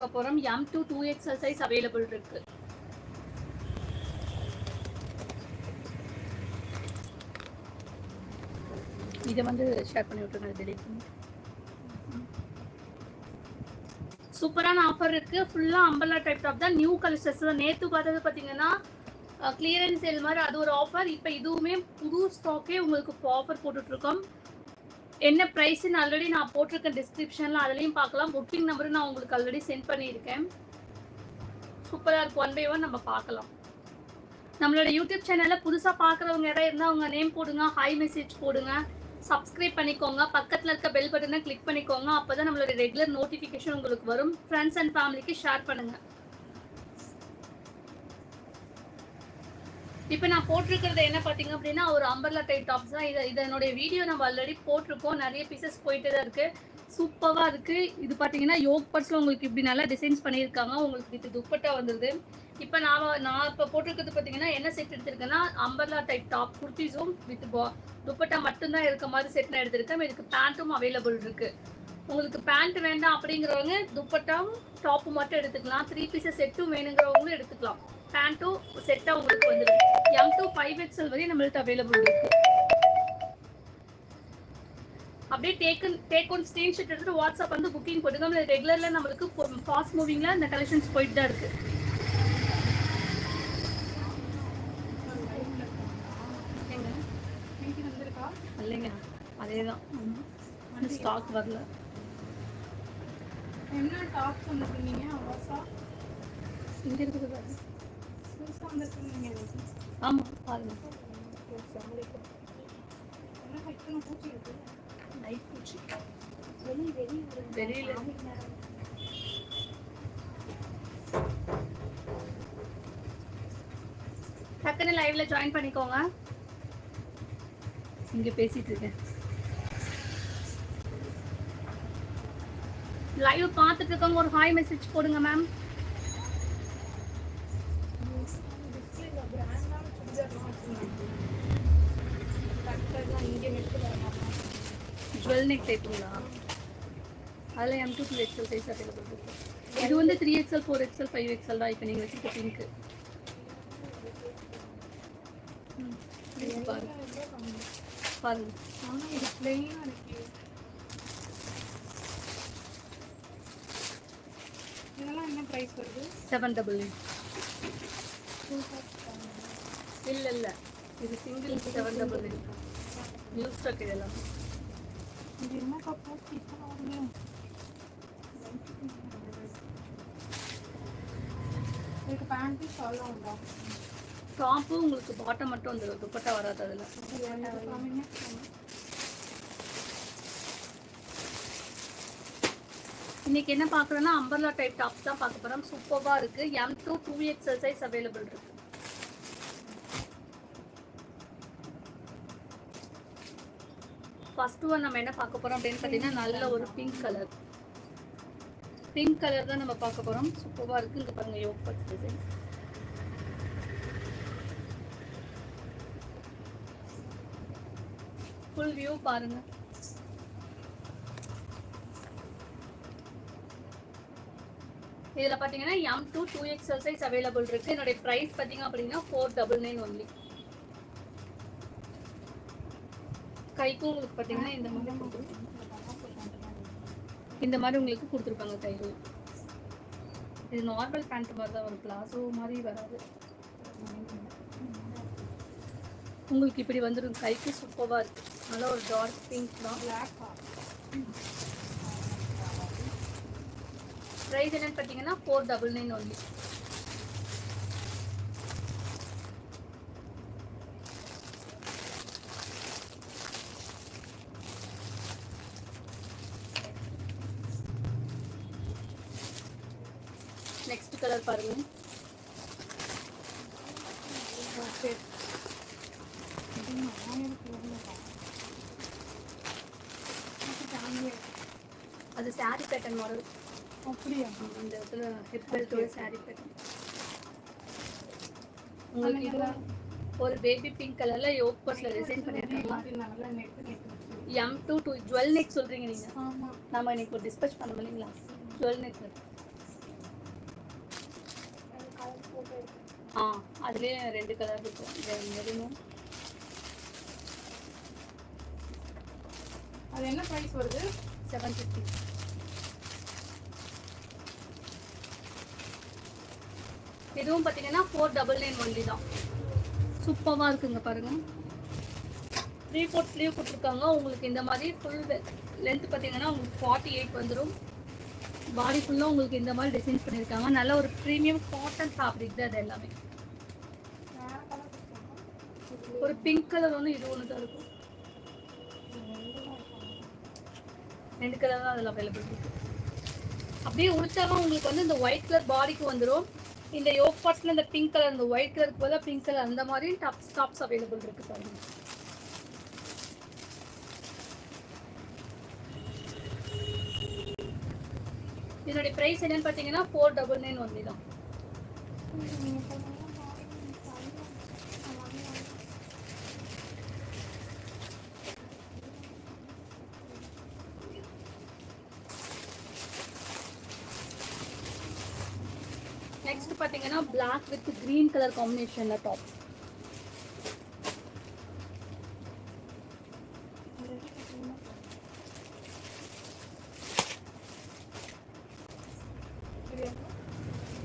போறோம். M2 2XL size available இருக்கு. இதை வந்து ஷேர் பண்ணி விட்டுருங்க, டெலிட் பண்ணி. சூப்பரான ஆஃபர் இருக்கு. ஃபுல்லா அம்பர்லா டைப் டாப் தான். நியூ கலெக்ஷன்ஸ் தான். நேத்து பார்த்தது பாத்தீங்கன்னா கிளியரன்ஸ் சேல் மாதிரி அது ஒரு ஆஃபர். இப்போ இதுவுமே புது ஸ்டாக்கே உங்களுக்கு ஆஃபர் போட்டுட்டு இருக்கோம். என்ன ப்ரைஸ்ன்னு ஆல்ரெடி நான் போட்டிருக்கேன் டிஸ்கிரிப்ஷன்ல, அதுலயும் பார்க்கலாம். புக்கிங் நம்பர் நான் உங்களுக்கு ஆல்ரெடி சென்ட் பண்ணியிருக்கேன். சூப்பரா இருக்கு. 1 by 1 நம்ம பார்க்கலாம். நம்மளோட யூடியூப் சேனல்ல புதுசா பார்க்குறவங்க யாராவது இருந்தால் அவங்க நேம் போடுங்க, ஹை மெசேஜ் போடுங்க, சப்ஸ்கிரைப் பண்ணிக்கோங்க, பக்கத்தில் இருக்க பெல் பட்டனை கிளிக் பண்ணிக்கோங்க. அப்போதான் நம்மளோட ரெகுலர் நோட்டிஃபிகேஷன் உங்களுக்கு வரும். ஃப்ரெண்ட்ஸ் அண்ட் ஃபேமிலிக்கு ஷேர் பண்ணுங்க. இப்போ நான் போட்டிருக்கிறது என்ன பார்த்தீங்க அப்படின்னா ஒரு அம்பர்லா டைப் டாப்ஸ் தான். இதனுடைய வீடியோ நம்ம ஆல்ரெடி போட்டிருக்கோம். நிறைய பீசஸ் போயிட்டு தான் இருக்கு. சூப்பராக இருக்கு. இது பார்த்தீங்கன்னா யோக் பர்ஸ்ல உங்களுக்கு இப்படி நல்லா டிசைன்ஸ் பண்ணியிருக்காங்க. உங்களுக்கு இது துப்பட்டா வந்துருது. இப்போ நான் இப்போ போட்டிருக்கிறது பார்த்தீங்கன்னா என்ன செட் எடுத்திருக்கேன்னா அம்பர்லா டைப் டாப் குர்த்திஸும் வித் துப்பட்டா மட்டும்தான் இருக்க மாதிரி செட் நான் எடுத்திருக்கேன். இதுக்கு பேண்ட்டும் அவைலபிள் இருக்கு. உங்களுக்கு பேண்ட் வேண்டாம் அப்படிங்கிறவங்க துப்பட்டாவும் டாப்பு மட்டும் எடுத்துக்கலாம். 3 பீசஸ் செட்டும் வேணுங்கிறவங்களும் எடுத்துக்கலாம். பேண்ட்டும் செட்டா உங்களுக்கு வந்துடும். M2 5XL வரையும் நம்மள்ட்ட அவைலபிள் இருக்கு. அப்படியே டேக் ஒன் ஸ்கிரீன்ஷாட் எடுத்துட்டு வாட்ஸ்அப் வந்து புக்கிங் போட்டுங்க. ரெகுலர்ல நம்மளுக்கு ஃபாஸ்ட் மூவிங்ல இந்த கலெக்ஷன்ஸ் போயிட்டு தான் இருக்கு. இல்லைங்க, அதேதான் ஸ்டாக் வரல. என்ன டாப் சொன்னீங்க? இங்க இருக்குது பாருங்க. ஆமா பாருங்க. வெளியில டக்குன்னு லைவ்ல ஜாயின் பண்ணிக்கோங்க. இங்க பேசிட்டு இருக்கேன். லைவ் பார்த்துட்டு இருக்கவங்க ஒரு ஹாய் மெசேஜ் போடுங்க மேம். ஜுவல் நெக் டைப்புங்களா? அதில் M2 2XL சைஸ் அவைலபிள் இருக்கு. இது வந்து 3XL 4XL 5XL தான். இப்போ நீங்கள் வச்சுருக்க பிங்க்கு பாருங்க. இதெல்லாம் என்ன பிரைஸ் வருது? 788. இல்ல இது சிங்கிள் 788. நியூ ஸ்டாக் இதெல்லாம். இது என்ன கப்போஸ் கிட்ட வருது? இதுக்கு பேண்ட் ஷால் உண்டா? டாப்பு உங்களுக்கு பாட்டம் மட்டும் வந்துடும், துப்பட்டா வராது. அதில் இன்னைக்கு என்ன பார்க்குறோன்னா அம்பர்லா டைப் டாப்ஸ் தான் பார்க்க போகிறோம். சூப்பராக இருக்கு. M2 2XL சைஸ் அவைலபிள் இருக்கு. ஃபர்ஸ்ட் ஒன் நம்ம என்ன பார்க்க போறோம் அப்படின்னு பார்த்தீங்கன்னா நல்ல ஒரு பிங்க் கலர் தான் நம்ம பார்க்க போறோம். சூப்பராக இருக்கு. இங்க பாருங்க yoke buds design. Full view பாருங்க. இதுல பாத்தீங்கன்னா M2 2XL சைஸ் அவைலபிள் இருக்கு. என்னோட பிரைஸ் பாத்தீங்க அப்படின்னா 499 ஒன்லி. கைக்கும் உங்களுக்கு பாத்தீங்கன்னா இந்த மாதிரி உங்களுக்கு கொடுத்துருப்பாங்க கைகள். இது நார்மல் பேண்ட் மாதிரி தான் வரும், பிளாசோ மாதிரி வராது. உங்களுக்கு இப்படி வந்துடும். கைக்கு சூப்பராக இருக்கு. நல்ல ஒரு டார்க் பிங்க் தான். ப்ரைஸ் என்னன்னு பார்த்தீங்கன்னா 499 ஒன்லி. நெக்ஸ்ட் கலர் பாருங்க. அது சாரி பேட்டர்ன் மாடல். அப்படியா? இந்த இடத்துல ஹிப் பெல்ட்டோட சாரி பேட்டர்ன். உங்களுக்கு இது ஒரு பேபி பிங்க் கலர்ல யோக் பர்ஸ்ல டிசைன் பண்ணிருக்காங்க. M2 ஜுவல் நெக் சொல்றீங்க நீங்க? ஆமா. நாம இன்னைக்கு ஒரு டிஸ்பேட்ச் பண்ணோம் இல்லைங்களா? ஜுவல் நெக் அதுலயே 2 கலர் இருக்கும். மெரூனும். அது என்ன பிரைஸ் வருது? 750. இதுவும் பாத்தீங்கன்னா 499 ஒன்லி தான். சூப்பரா இருக்குங்க பாருங்க. 3/4 ஸ்லீவ் கொடுத்துருக்காங்க. உங்களுக்கு இந்த மாதிரி ஃபுல் லென்த் பாத்தீங்கன்னா உங்களுக்கு 48 வந்துடும். பாடி ஃபுல்லா உங்களுக்கு இந்த மாதிரி டிசைன் பண்ணிருக்காங்க. நல்ல ஒரு பிரீமியம் காட்டன் ஃபேப்ரிக் தான் இது எல்லாமே. ஒரு பிங்க் கலர் ஒன்று, இது ஒன்று தான் இருக்கும். 2 கலர் தான் அதில் அவைலபிள் இருக்கு. அப்படியே உடுத்தாலும் உங்களுக்கு வந்து இந்த ஒயிட் கலர் பாடிக்கு வந்துடும். இந்த யோக் பார்ட்ஸ்ல இந்த பிங்க் கலர், இந்த ஒயிட் கலருக்கு பதிலாக பிங்க் கலர் அந்த மாதிரி டாப்ஸ் அவைலபிள் இருக்கு பாருங்க. இதனுடைய பிரைஸ் என்னன்னு பார்த்தீங்கன்னா 499 ஒன்லி தான். நெக்ஸ்ட் பாத்தீங்கன்னா Black வித் கிரீன் கலர் காம்பினேஷன்ல டாப்.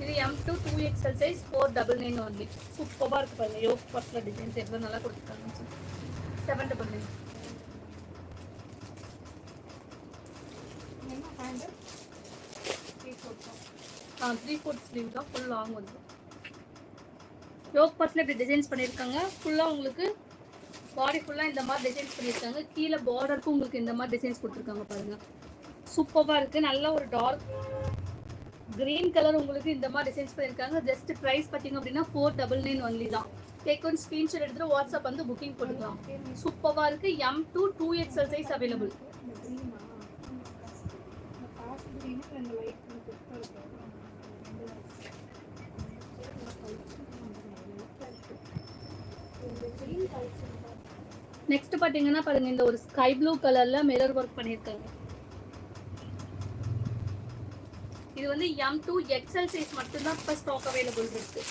இது M2 2XL சைஸ் 499 ஒன்லி. சூப்பரா இருக்கு பாருங்க. யோக் பார்ட்ஸ்ல டிசைன்ஸ் எவ்வளவு நல்லா கொடுத்துருக்காங்க. 799. என்ன பேண்ட்? 3/4 ஸ்லீவ் தான், ஃபுல் லாங் வந்து. யோக் பார்ட்ஸ்ல இப்படி டிசைன்ஸ் பண்ணியிருக்காங்க. ஃபுல்லா உங்களுக்கு பாடி ஃபுல்லா இந்த மாதிரி டிசைன்ஸ் பண்ணியிருக்காங்க. கீழே பார்டருக்கு உங்களுக்கு இந்த மாதிரி டிசைன்ஸ் கொடுத்துருக்காங்க பாருங்க. சூப்பரா இருக்கு. நல்ல ஒரு டார்க் கிரீன் கலர் உங்களுக்கு இந்த மாதிரி டிசைன்ஸ் பண்ணியிருக்காங்க. ஜஸ்ட் பிரைஸ் பார்த்தீங்க அப்படின்னா 499 ஒன்லி தான். டேக் ஒன் ஸ்கிரீன்ஷாட் எடுத்துட்டு வாட்ஸ்அப் வந்து புக்கிங் போட்டுக்கலாம். சூப்பரா இருக்கு. M2 2XL size available. Next பாத்தீங்கன்னா பாருங்க, இந்த ஒரு ஸ்கை ப்ளூ கலர்ல மிரர் ஒர்க் பண்ணிருக்காங்க. இது வந்து M2 XL சைஸ் மட்டும் தான் இப்ப ஸ்டாக் அவைலபிள் இருக்கு.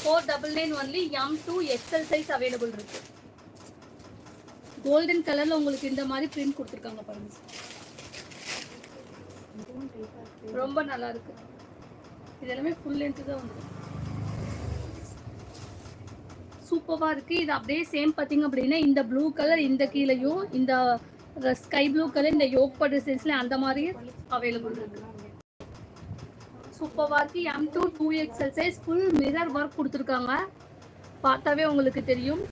499 only. M2 XL size available இருக்கு. கோல்டன் கலர்ல உங்களுக்கு இந்த மாதிரி பிரிண்ட் கொடுத்துருக்காங்க பாருங்க. ரொம்ப நல்லா இருக்கு. இது எல்லாமே ஃபுல் லென்த் தான் வந்து சூப்பரா இருக்கு. இது அப்படியே சேம் பாத்தீங்க அப்படின்னா இந்த ப்ளூ கலர் இந்த கீழேயும், இந்த ஸ்கை ப்ளூ கலர் இந்த யோக் பார்ட் டிசைன்ஸ்ல அந்த மாதிரி அவைலபிள் இருக்கு. சூப்பரா இருக்கு. M2 2XL size full mirror work கொடுத்துருக்காங்க. பார்த்தாவே உங்களுக்கு தெரியும்.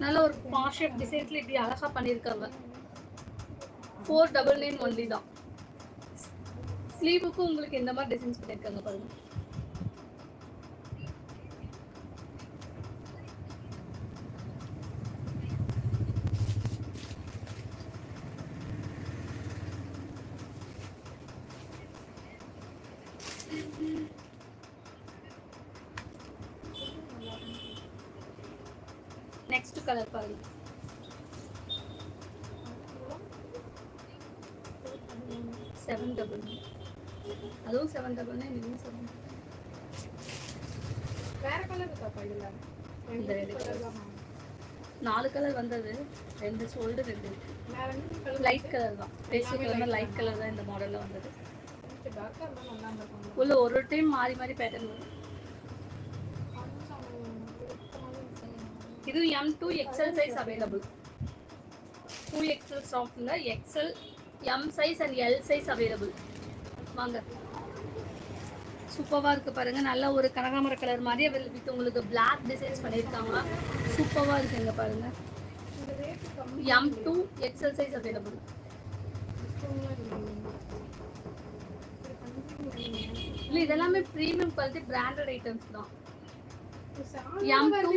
நல்ல ஒரு பாஷ் டிசைன்ஸ்ல இப்படி அழகா பண்ணிருக்காங்க. 499 ஒன்லி தான். ஸ்லீவுக்கும் உங்களுக்கு இந்த மாதிரி டிசைன்ஸ் பண்ணிருக்காங்க பாருங்க. நெக்ஸ்ட் கலர் பாருங்க. அதுவும் 799 இதுவும் 7. வேற கலர் இருக்கா இதுல? இந்த 2 கலர் 4 கலர் வந்தது. 2 சோல்டு 2 வேற என்ன லைட் கலர் தான். பேசிக் கலர் லைட் கலர் தான் இந்த மாடல்ல வந்தது. டார்க்கா இருந்தா நல்லா இருக்கும். உள்ள ஒரு டைம் மாறி மாறி பேட்டர்ன் வரும். இது M2 XL size available. 2XL சாஃப்ட்ல XL, M size and L size available. வாங்க. சூப்பரா இருக்கு பாருங்க. நல்ல ஒரு கனகாமர கலர் மாதிரி வித் உங்களுக்கு Black டிசைன்ஸ் பண்ணிருக்காங்க. சூப்பரா இருக்குங்க பாருங்க. M2 XL size available. இல்ல இதெல்லாமே பிரீமியம் குவாலிட்டி பிராண்டட் ஐட்டம்ஸ் தான். M2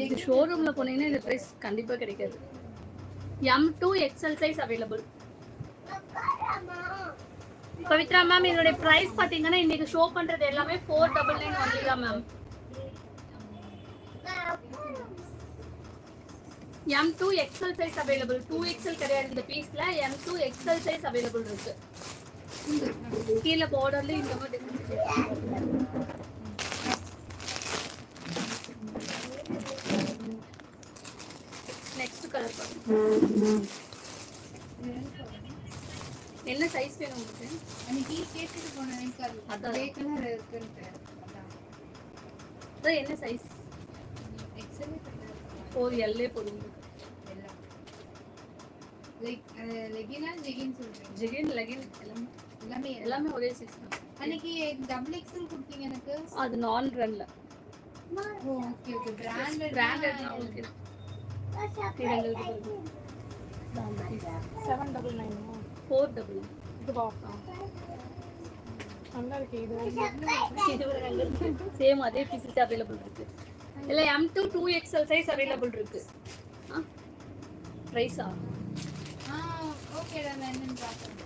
இது ஷோரூம்ல போனீங்கன்னா இந்த பிரைஸ் கண்டிப்பா கிடைக்காது. M2 XL size available. Pavithra ma'am இதோட பிரைஸ் பாத்தீங்கன்னா இன்னைக்கு ஷோ பண்றது எல்லாமே 499 ஒன்லி தான் ma'am. M2 XL size available. 2XL கிடையாது இந்த பீஸ்ல. M2 XL சைஸ் அவைலபிள் இருக்கு. கீழே பார்டர்ல இந்த மாதிரி டிசைன். நெக்ஸ்ட் கலர் பாருங்க. என்ன சைஸ் வேணும் உங்களுக்கு? அன்னைக்கு கேட்டுட்டு போனேன் எனக்கு அது அதான். கிரே கலர் இருக்குன்னு அதான் அதான் என்ன சைஸ்? எக்ஸல் ஒரு எல்லே போடுங்க. எல்லாம் லைக் லெகினா லெகின் சொல்றேன் ஜெகின் லெகின் எல்லாமே எல்லாமே எல்லாமே ஒரே சைஸ் தான். அன்னைக்கு டபுள் எக்ஸல் கொடுத்தீங்க எனக்கு அது நான் ரன்ல ஓகே ஓகே பிராண்டட் பிராண்டட் தான் உங்களுக்கு. திருங்களுக்கு பாருங்க. 799 499. இதுவா நல்லா இருக்கு இது சேம் அதே பீசஸ் அவைலபிள் இருக்கு. இல்ல M2 2XL சைஸ் அவைலபிள் இருக்கு. பிரைஸா? ஓகே நான் என்னன்னு பாக்குறேன்.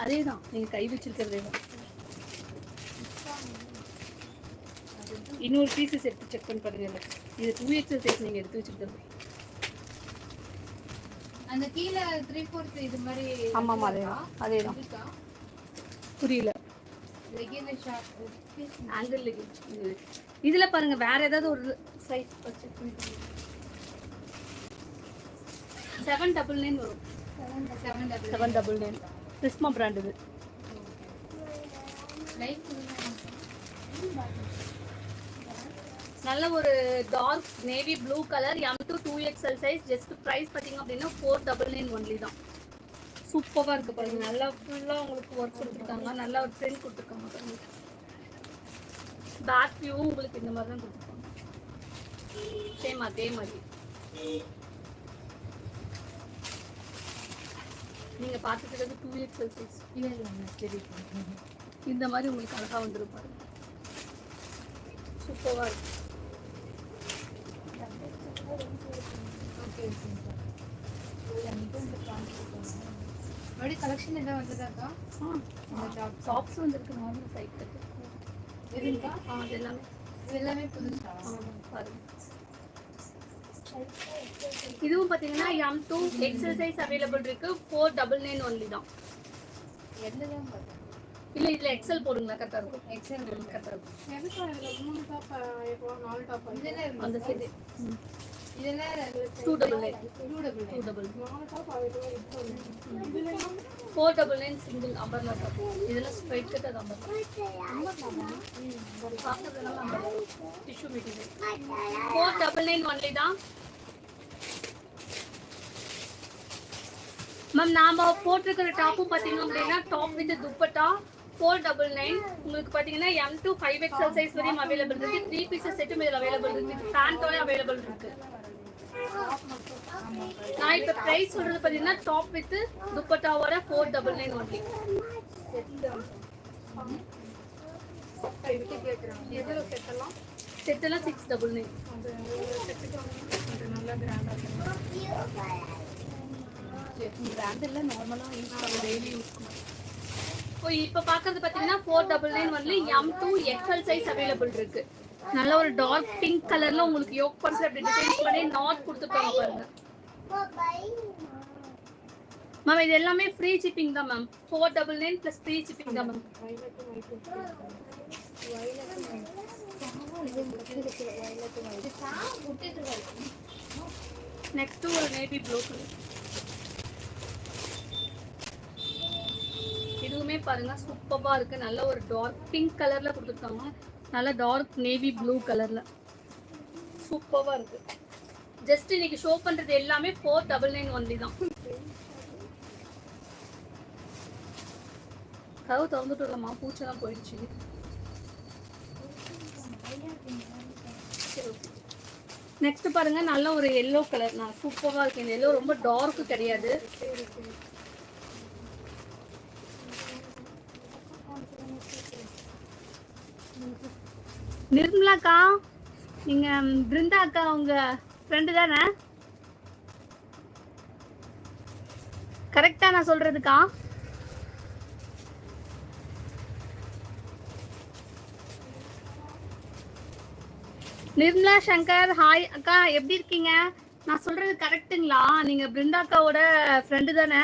அதேதான் நீங்க கை வச்சிருக்கிறதே தான். இன்னொரு பீசஸ் எடுத்து செக் பண்ணி பாருங்க. இது 2XL சைஸ் நீங்க எடுத்து வச்சிருக்கிறது. அந்த கீழ 3/4 இது மாதிரி ஆமாமா அதேதான். இருக்கா? புரியல. Legging short angle legging. இதுல பாருங்க வேற ஏதாவது ஒரு சைஸ் செக் பண்ணி பாருங்க. 799 வரும். 799 பிரிஸ்மா பிராண்ட் இது. லைட் நல்ல ஒரு dark navy blue colour M2 2XL size. Just price பாத்தீங்க அப்படின்னா 499 ஒன்லி தான். சூப்பரா இருக்கு பாருங்க. நல்லா ஃபுல்லா உங்களுக்கு ஒர்க் கொடுத்துருக்காங்க. நல்லா ஒரு பிரிண்ட் கொடுத்துருக்காங்க பாருங்க. பேக் வியூ உங்களுக்கு இந்த மாதிரி தான் கொடுத்துருக்காங்க. சேம் அதே மாதிரி நீங்க பார்த்துட்டு இருக்கிறது 2XL சைஸ். இல்ல சரி இந்த மாதிரி உங்களுக்கு அழகா வந்துரும் பாருங்க. சூப்பரா இருக்கு. ஓகே மறுபடி கலெக்ஷன் ஏதாவது வந்ததாக்கா? இந்த டாப்ஸ் வந்துருக்கு. நார்மல் சைட் கட்டு இருக்கா? அது எல்லாமே இது எல்லாமே புதுசா? பாருங்க. இதுவும் பாத்தீங்கன்னா M2 XL சைஸ் அவைலபிள் இருக்கு. 499 ஒன்லி தான். என்னதான் பார்த்தேன் இல்ல இதுல XL போடுங்களா கரெக்டா இருக்கும். எக்ஸல் கரெக்டா இருக்கும். எதுக்கு அதுல 3 டாப் இப்போ 4 டாப் இதெல்லாம் அந்த சைடு இதெல்லாம் 299 299 4 டாப் அதுக்கு இதுல 499 சிங்கிள் அம்பர்லா டாப். இதெல்லாம் ஸ்ட்ரைட் கட் அது அம்பர்லா. பாக்குறதுனால அம்பர்லா டிஷ்யூ மெட்டீரியல் 499 ஒன்லி தான். மேம் நாம போட்டிருக்கிற டாப்பும் பாத்தீங்க அப்படின்னா டாப் வித் துப்பட்டா 499. உங்களுக்கு பாத்தீங்கன்னா M2 5XL சைஸ் வரையும் அவைலபிள் இருக்கு. 3 பீசஸ் செட்டும் இதுல அவைலபிள் இருக்கு. வித் பேண்டோட அவைலபிள் இருக்கு. நான் இப்ப பிரைஸ் சொல்றது பாத்தீங்கன்னா டாப் வித் துப்பட்டாவோட 499 ஒன்லி. இதுக்கு கேக்குறாங்க எதுல செட் எல்லாம் செட் எல்லாம் 699. அது செட்டுக்கு நல்லா கிராண்டா இருக்கு. பிராண்ட் இல்ல நார்மலா யூஸ் பண்ண டெய்லி யூஸ் பண்ண. ஓ இப்போ பாக்குறது பாத்தீங்கன்னா 499 only. M2 XL size available இருக்கு. நல்ல ஒரு டார்க் பிங்க் கலர்ல உங்களுக்கு யோக் பர்ஸ் அப்படி டிசைன் பண்ணி நாட் கொடுத்துருக்காங்க பாருங்க. மேம் இது எல்லாமே ஃப்ரீ ஷிப்பிங் தான் மேம். 499 பிளஸ் ஃப்ரீ ஷிப்பிங் தான் மேம். நெக்ஸ்ட் ஒரு நேவி ப்ளூ கலர். இதுவுமே பாருங்க சூப்பரா இருக்கு. நல்ல ஒரு டார்க் பிங்க் கலர்ல கொடுத்துருக்காங்க. நல்ல டார்க் நேவி ப்ளூ கலர்ல சூப்பரா இருக்கு. ஜஸ்ட் இன்னைக்கு ஷோ பண்றது எல்லாமே 499 ஒன்லி தான். கவு திறந்துட்டு வரலாமா? பூச்செல்லாம் போயிடுச்சு. நெக்ஸ்ட் பாருங்க நல்ல ஒரு எல்லோ கலர். நான் சூப்பரா இருக்கு. இந்த எல்லோ ரொம்ப டார்க் கிடையாது. நிர்மலாக்கா நீங்க பிருந்தா அக்கா உங்க ஃப்ரெண்டு தானே? கரெக்டா நான் சொல்றதுக்கா? நிர்மலா சங்கர் ஹாய் அக்கா எப்படி இருக்கீங்க? நான் சொல்றது கரெக்ட்டுங்களா? நீங்க பிருந்தாக்காவோட ஃப்ரெண்டு தானே?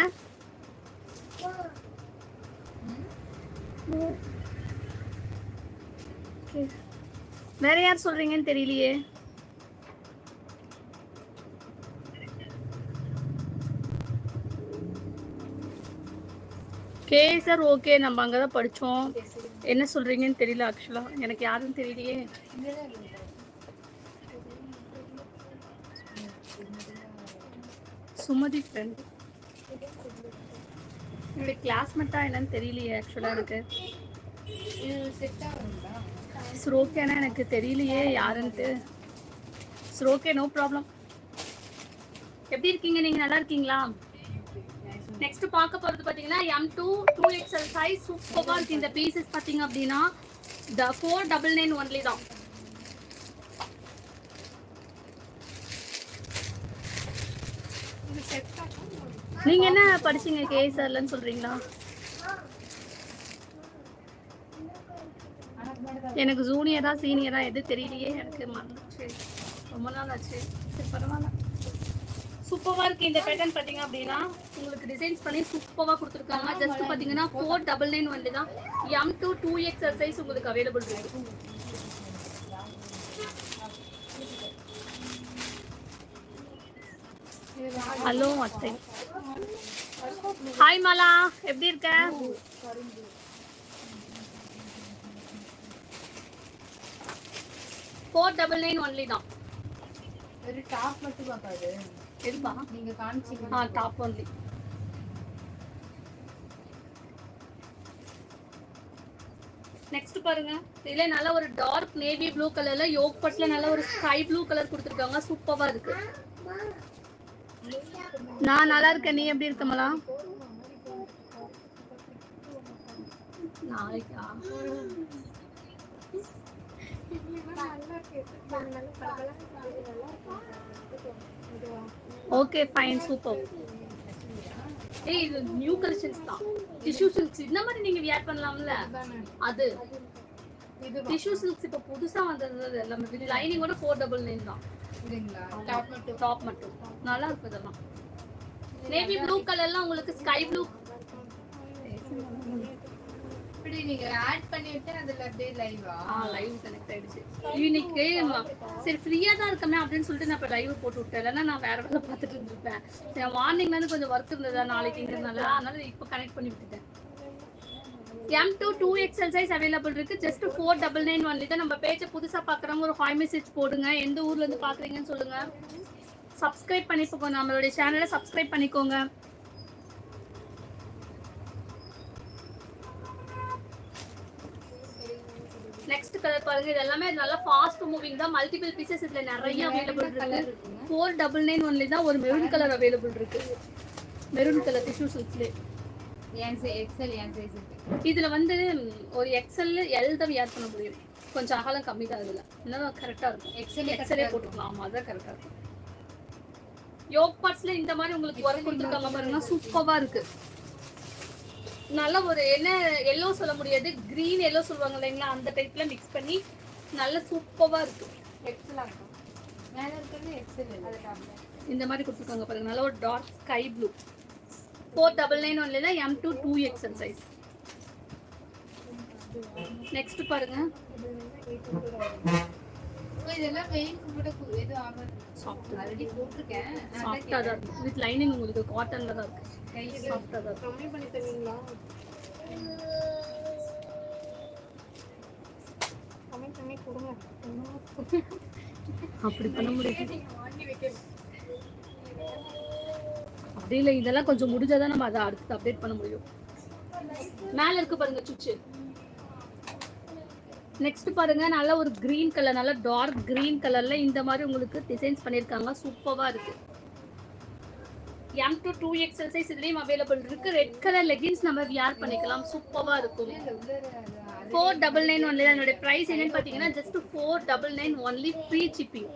வேற யார் சொல்றீங்கன்னு தெரியலையே. சார் ஓகே, நம்ம அங்கதான் படிச்சோம். என்ன சொல்றீங்கன்னு தெரியல. ஆக்சுவலா எனக்கு யாரும் தெரியலையே. சுமதி ஃப்ரெண்ட் என்னுடைய கிளாஸ்மேட்டா என்னன்னு தெரியலையே. ஆக்சுவலா எனக்கு ஓகேனா எனக்கு தெரியலையே யாருன்ட்டு. Okay, no problem. எப்படி இருக்கீங்க நீங்க? நல்லா இருக்கீங்களா? நெக்ஸ்ட் பார்க்க போறது பாத்தீங்கன்னா M2 2XL சைஸ் சூப்பரா இருக்கு. இந்த பீசஸ் பாத்தீங்க அப்படின்னா the 499 only தான். நீங்க என்ன படிச்சீங்க? கேஎஸ்ஆர்லன்னு சொல்றீங்களா? எனக்கு ஜூனியரா சீனியரா எது தெரியலையே. எனக்கு மறந்துச்சு, ரொம்ப நாள் ஆச்சு. சரி பரவாயில்ல. சூப்பரா இருக்கு இந்த பேட்டர்ன். பாத்தீங்க அப்படின்னா உங்களுக்கு டிசைன்ஸ் பண்ணி சூப்பரா கொடுத்துருக்காங்க. ஜஸ்ட் பாத்தீங்கன்னா 499 only தான். M2 2XL சைஸ் உங்களுக்கு அவைலபிள் இருக்கு. ஹலோ அத்தை. ஹாய் மாலா, எப்படி இருக்க? $499 only தான். ஒரு டாப் மட்டும் பாக்காது. எதுபா நீங்க காமிச்சீங்க? Top only. நெக்ஸ்ட் பாருங்க. இதுல நல்ல ஒரு டார்க் நேவி ப்ளூ கலர்ல யோக் பட்ல நல்ல ஒரு ஸ்கை ப்ளூ கலர் கொடுத்துருக்காங்க. சூப்பரா இருக்கு. நான் நல்லா இருக்கேன். நீ எப்படி இருக்க மலா? நாளைக்கா? Okay fine super. ஏய் இது நியூ கலெக்ஷன்ஸ் தான். டிஷ்யூ சில்க்ஸ் இந்த மாதிரி நீங்க வியர் பண்ணலாம்ல. அது இது டிஷ்யூ சில்க்ஸ் இப்ப புதுசா வந்தது. நம்ம வித் லைனிங்கோட 499 தான். இதுங்களா? டாப் மட்டும் நல்லா இருக்கு. இதெல்லாம் நேவி ப்ளூ கலர்ல உங்களுக்கு ஸ்கை ப்ளூ. இப்படி நீங்க ஆட் பண்ணி விட்டு அதுல அப்படியே லைவா? லைவ் கனெக்ட் ஆயிடுச்சு. இன்னைக்கு சரி ஃப்ரீயா தான் இருக்கமே அப்படின்னு சொல்லிட்டு நான் இப்ப லைவ் போட்டு விட்டேன். இல்லைன்னா நான் வேற வேலை பார்த்துட்டு இருந்திருப்பேன். மார்னிங்ல இருந்து கொஞ்சம் ஒர்க் இருந்ததா நாளைக்குங்கிறதுனால அதனால இப்போ கனெக்ட் பண்ணி விட்டுட்டேன். M2 2XL சைஸ் அவைலபிள் இருக்கு. ஜஸ்ட் 499 only தான். நம்ம பேஜை புதுசா பாக்குறவங்க ஒரு ஹாய் மெசேஜ் போடுங்க. எந்த ஊர்ல இருந்து பாக்குறீங்கன்னு சொல்லுங்க. சப்ஸ்கிரைப் பண்ணிக்கோங்க. நம்மளுடைய சேனலை சப்ஸ்கிரைப் பண்ணிக்கோங்க. நெக்ஸ்ட் கலர் பாருங்க. இது எல்லாமே நல்லா ஃபாஸ்ட் மூவிங் தான். மல்டிபிள் பீசஸ் இதுல நிறைய அவைலபிள் இருக்கு. 499 only தான். ஒரு மெரூன் கலர் அவைலபிள் இருக்கு. மெரூன் கலர் டிஷ்யூ சில்க்ஸ்ல எக்ஸல் என் சைஸ் இருக்கு. இதுல வந்து ஒரு எக்ஸ்எல் எல் தான் வியர் பண்ண முடியும். கொஞ்சம் அகலம் கம்மி தான். இதுல இன்னும் கரெக்டா இருக்கும். எக்ஸ்எல்லே போட்டுக்கலாம். ஆமா அதான் கரெக்டா இருக்கும். யோக் பார்ட்ஸ்ல இந்த மாதிரி உங்களுக்கு ஒர்க் கொடுத்துருக்காங்க பாருங்க. சூப்பரா இருக்கு. நல்ல ஒரு என்ன எல்லோ சொல்ல முடியாது, கிரீன் எல்லோ சொல்லுவாங்க இல்லைங்களா, அந்த டைப்ல மிக்ஸ் பண்ணி நல்ல சூப்பரா இருக்கு. எக்ஸலா இருக்கும். மேல இருக்கிறது எக்ஸல். அது டாப்ல இந்த மாதிரி கொடுத்துருக்காங்க பாருங்க. நல்ல ஒரு டார்க் ஸ்கை ப்ளூ. 499 only தான். M2 2XL size. நெக்ஸ்ட் பாருங்க. இதெல்லாம் வெயில் கூட ஏதோ ஆமா சாஃப்ட். ஆல்ரெடி போட்டுருக்கேன். சாஃப்ட்டா தான் இருக்கு. வித் லைனிங் உங்களுக்கு காட்டன்ல தான் இருக்கு. கை சாஃப்ட்டா தான் இருக்கு. கம்மி பண்ணி தருவீங்களா? கம்மி பண்ணி கொடுங்க. அப்படி பண்ண முடியாது. நீங்க வாங்கி வைக்கணும். அப்படி இல்லை. இதெல்லாம் கொஞ்சம் முடிஞ்சாதான் நம்ம அதை அடுத்து அப்டேட் பண்ண முடியும். மேல இருக்கு பாருங்க சுவிட்ச். நெக்ஸ்ட் பாருங்க. நல்ல ஒரு கிரீன் கலர், நல்ல டார்க் கிரீன் கலர்ல இந்த மாதிரி உங்களுக்கு டிசைன்ஸ் பண்ணிருக்காங்க. சூப்பரா இருக்கு. M2 2XL சைஸ் இதுலயும் அவைலபிள் இருக்கு. ரெட் கலர் லெகின்ஸ் நம்ம வியர் பண்ணிக்கலாம். சூப்பரா இருக்கும். 499 only தான். என்னோட பிரைஸ் என்னன்னு பாத்தீங்கன்னா just 499 only. Free shipping.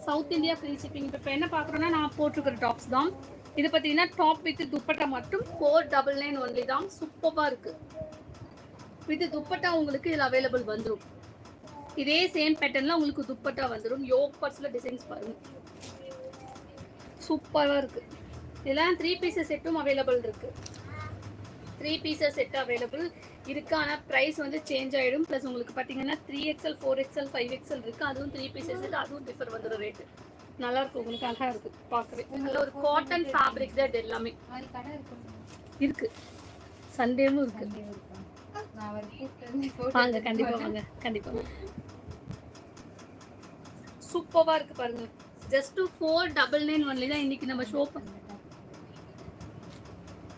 South India free shipping. இப்போ என்ன பாக்குறோம்னா நான் போட்டிருக்கிற டாப்ஸ் தான். இது பாத்தீங்கன்னா டாப் வித் துப்பட்டா மட்டும் 499 only தான். சூப்பரா இருக்கு. வித் துப்பட்டா உங்களுக்கு இதுல அவைலபிள் வந்துடும். இதே சேம் பேட்டர்ன்ல உங்களுக்கு துப்பட்டா வந்துடும். யோக் பார்ட்ஸ்ல டிசைன்ஸ் பாருங்க. சூப்பரா இருக்கு. இதெல்லாம் 3 பீசஸ் செட்டும் அவைலபிள் இருக்கு. 3 பீசஸ் செட் அவைலபிள் இருக்கு. ஆனால் ப்ரைஸ் வந்து சேஞ்ச் ஆகிடும். ப்ளஸ் உங்களுக்கு பார்த்தீங்கன்னா 3XL 4XL 5XL இருக்கு. அதுவும் 3 பீசஸ் செட், அதுவும் டிஃபர் வந்துடும் ரேட்டு. நல்லா இருக்கும், உங்களுக்கு அழகா இருக்கு பார்க்கவே. நல்ல ஒரு காட்டன் ஃபேப்ரிக் தான் இது எல்லாமே இருக்கு. சண்டேவும் இருக்கு. வாங்க கண்டிப்பா வாங்க கண்டிப்பா. சூப்பரா இருக்கு பாருங்க. ஜஸ்ட் 499 ஒன்லி தான் இன்னைக்கு நம்ம ஷோ பண்ண.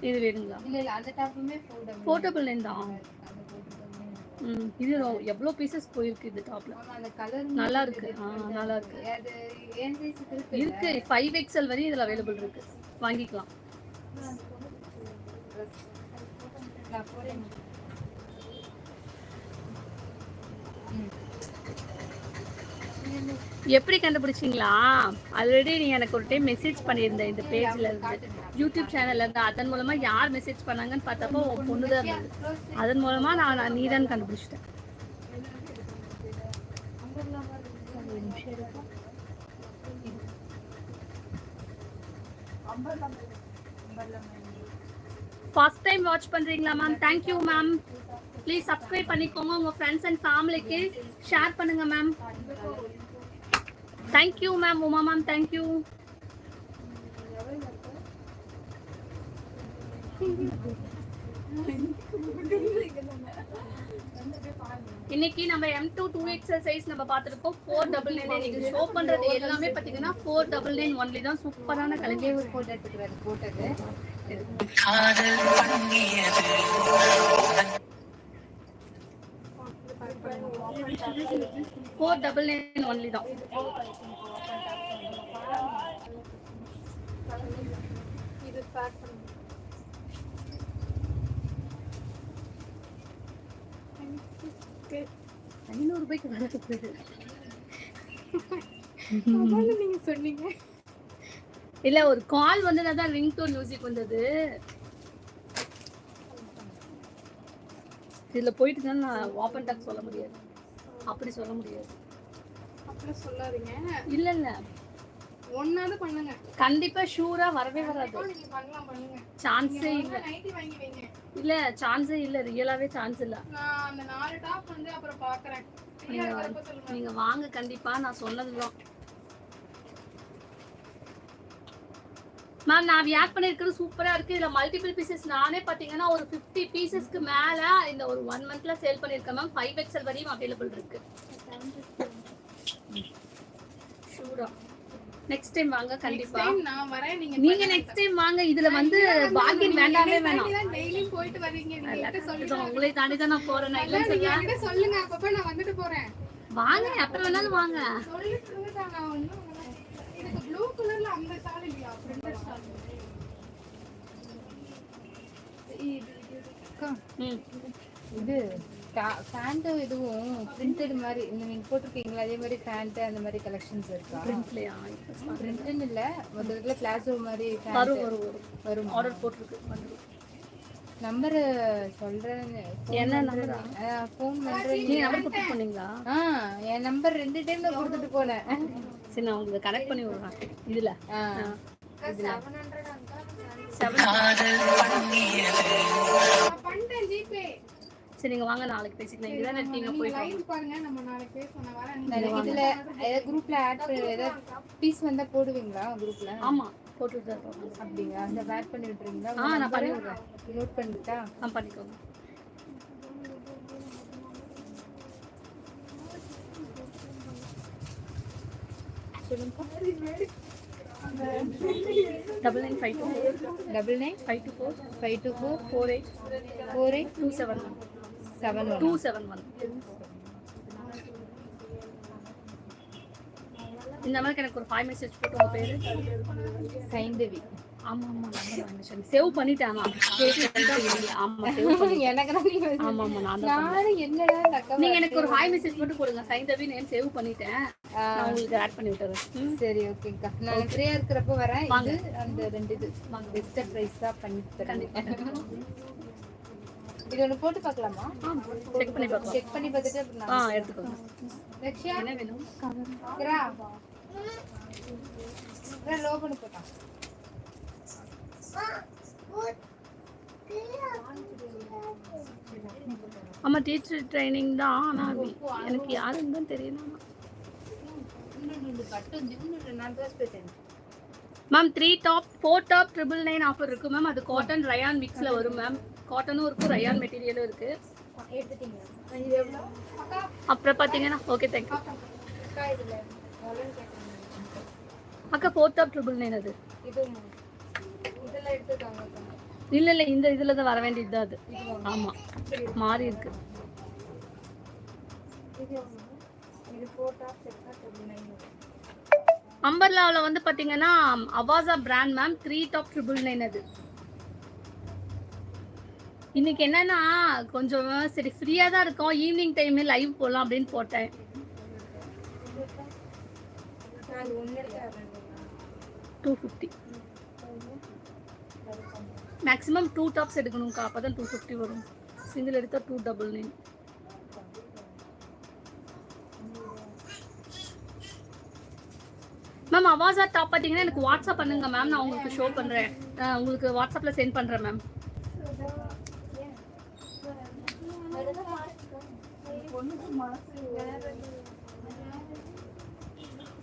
இது வேணுங்களா? இல்ல அந்த டாப்புமே 499 தான். இது எவ்வளவு பீசஸ் போயிருக்கு இந்த டாப்ல. அந்த கலர் நல்லா இருக்கு. நல்லா இருக்கு. அது ஏன் சைஸ்க்கு இருக்கு 5XL வரையும் இதுல அவைலபிள் இருக்கு. வாங்கிக்கலாம். எப்படி கண்டுபிடிச்சிங்களா? ஆல்ரெடி நீ எனக்கு ஒரு டைம் மெசேஜ் பண்ணியிருந்த இந்த பேஜ்ல இருந்து, யூடியூப் சேனல்ல இருந்து. அதன் மூலமா யார் மெசேஜ் பண்ணாங்கன்னு பார்த்தப்போ உன் பொண்ணு தான் இருந்தது. அதன் மூலமா நான் நீ தான் கண்டுபிடிச்சிட்டேன். ஃபர்ஸ்ட் டைம் வாட்ச் பண்றீங்களா ma'am? Thank you ma'am. Please subscribe பண்ணிக்கோங்க. உங்க ஃப்ரெண்ட்ஸ் அண்ட் ஃபேமிலிக்கு ஷேர் பண்ணுங்க ma'am. Thank you ma'am. Uma ma'am thank you. இன்னைக்கு நம்ம M2 2XL சைஸ் நம்ம பார்த்துருக்கோம். 499 இன்னைக்கு ஷோ பண்றது எல்லாமே பாத்தீங்கன்னா 499 ஒன்லி தான். சூப்பரான கலெக்ஷன். ஒரு போட்டோ எடுத்துக்கிறாரு. போட்டது 499 ஒன்லி தான். இது பேக் பண்ணு. 500 ரூபாய்க்கு வரது. நீங்க சொன்னீங்க இல்ல ஒரு கால் வந்ததா தான் ரிங் டோன் மியூசிக் வந்தது. இதுல போயிட்டு தான் நான் ஓபன் டாக் சொல்ல முடியாது. அப்படி சொல்ல முடியாது. அப்படி சொல்லாதீங்க. இல்ல இல்ல ஒன்னாவது பண்ணுங்க. கண்டிப்பா ஷூரா வரவே வராது. நீங்க பண்ணலாம் பண்ணுங்க. சான்ஸே இல்ல. நைட்டி வாங்கி வைங்க. இல்ல சான்ஸே இல்ல. ரியலாவே சான்ஸ் இல்ல. நான் அந்த 4 டாப் வந்து அப்புறம் பார்க்கறேன். ஃப்ரீயா இருக்கறப்ப சொல்லுங்க. நீங்க வாங்க கண்டிப்பா. நான் சொன்னதுதான். மேம் நான் வியர் பண்ணிருக்கிறது சூப்பரா இருக்கு. இதுல மல்டிபிள் பீசஸ் நானே பாத்தீங்கன்னா ஒரு 50 பீசஸ்க்கு மேல இந்த ஒரு 1 மந்த்ல சேல் பண்ணிருக்கேன் மேம். 5XL வரையும் அவைலபிள் இருக்கு. ஷூரா நெக்ஸ்ட் டைம் வாங்க கண்டிப்பா. நான் வரேன். நீங்க நெக்ஸ்ட் டைம் வாங்க. இதுல வந்து பாக்கின் வேண்டாமே வேணாம். டெய்லி போயிட்டு வரீங்க. நீங்க கிட்ட சொல்லுங்க. உங்களை தாண்டி தான் நான் போறேன். நான் இல்ல நீங்க கிட்ட சொல்லுங்க. அப்பப்ப நான் வந்துட்டு போறேன். வாங்க எப்ப வேணாலும் வாங்க. சொல்லிட்டு இருங்க. நான் இன்னும் எனக்கு ப்ளூ கலர்ல அந்த ஷால் இல்லையா? Printed shawl. இது பேண்ட் இதுவும் பிரிண்டட் மாதிரி இந்த நீங்க போட்டுருக்கீங்களா அதே மாதிரி பேண்ட் அந்த மாதிரி கலெக்ஷன்ஸ் இருக்கா? பிரிண்ட்லயா? பிரிண்ட்னு இல்ல முதல்ல பிளாசோ மாதிரி வரும் வரும். ஆர்டர் போட்டுருக்கு. வந்துரும். நம்பர் சொல்றேன். என்ன நம்பர்? ஃபோன் பண்றேன். நீங்க நம்பர் கொடுத்து போனீங்களா? என் நம்பர் 2 டைம்ல கொடுத்துட்டு போனேன். சரி நான் உங்களுக்கு கனெக்ட் பண்ணி விடுறேன். இதுல 700 பண்ணிட்டேன் ஜிபே. சரி நீங்க வாங்க நாளைக்கு பேசிக்கலாம். இங்க தான இருக்கீங்க. போய் லைவ் பாருங்க. நம்ம நாளைக்கு பேசலாம். நான் வரேன். இதுல குரூப்ல ஆட் பண்ணி பீஸ் வந்தா போடுவீங்களா குரூப்ல? ஆமா போட்டுட்டு தான் இருக்கோம். அப்படிங்க. அந்த ஆட் பண்ணி விட்டுறீங்களா? நான் பண்ணி விடுறேன். நோட் பண்ணிட்டா? பண்ணிக்கோங்க. சொல்லுங்க. 9952 9952 524 48 48 271 271. இந்த மாதிரி எனக்கு ஒரு 5 மெசேஜ் போட்டு உங்க பேரு சைந்தவி. ஆமா ஆமா நம்பர் வாங்கிட்டேன். சேவ் பண்ணிட்டேன். ஆமா சேவ் பண்ணி எனக்கு தான் நீங்க. ஆமா ஆமா நான் என்னடா லக்கா. நீங்க எனக்கு ஒரு 5 மெசேஜ் போட்டு கொடுங்க. சைந்தவி நேம் சேவ் பண்ணிட்டேன். நான் உங்களுக்கு ஆட் பண்ணி விட்டுறேன். சரி ஓகேக்கா. நான் ஃப்ரீயா இருக்கிறப்ப வரேன். இது அந்த ரெண்டு இது பெஸ்ட் பிரைஸா பண்ணி தரேன். இது ஒன்னு போட்டு பார்க்கலாமா? செக் பண்ணி பார்க்கலாம். செக் பண்ணி பார்த்துட்டு எடுத்துக்கோங்க. லக்ஷ்யா என்ன வேணும்? கிரா லோ பண்ணி போட்டான். ஆமா டீச்சர் ட்ரைனிங் தான். ஆனா எனக்கு யாருன்னு தான் தெரியல. மேம் 3 டாப் 4 டாப் 999 ஆஃபர் இருக்கு மேம். அது காட்டன் ரயான் மிக்ஸ்ல வரும் மேம். காட்டனும் இருக்கு, ரயான் மெட்டீரியலும் இருக்கு. அப்புறம் பாத்தீங்கன்னா ஓகே தேங்க்யூ அக்கா. 4 டாப் 999 அது இல்ல இந்த இதுல தான் வர வேண்டியது அது. ஆமா மாறி இருக்கு. அம்பர்லாவில் வந்து பாத்தீங்கன்னா அவாசா பிராண்ட் மேம். 3 டாப் 999 அது. இன்னைக்கு என்னன்னா கொஞ்சம் சரி ஃப்ரீயா தான் இருக்கோம், ஈவினிங் டைம் லைவ் போடலாம் அப்படின்னு போட்டேன். 250 மேக்ஸிமம் 2 டாப்ஸ் எடுக்கணும்க்கா, அப்பதான் 250 வரும். சிங்கிள் எடுத்தா 299. மேம் அவாசா டாப் பார்த்தீங்கன்னா எனக்கு வாட்ஸ்அப் பண்ணுங்க மேம், நான் உங்களுக்கு ஷோ பண்ணுறேன். உங்களுக்கு வாட்ஸ்அப்பில் சென்ட் பண்ணுறேன் மேம்.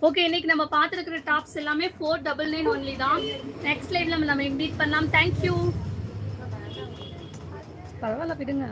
ஓகே, இன்னைக்கு நம்ம பார்த்துருக்கிற டாப்ஸ் எல்லாமே 499 ஒன்லி தான். நெக்ஸ்ட் லைவ்ல நம்ம மீட் பண்ணலாம். தேங்க்யூ. பரவாயில்ல விடுங்க.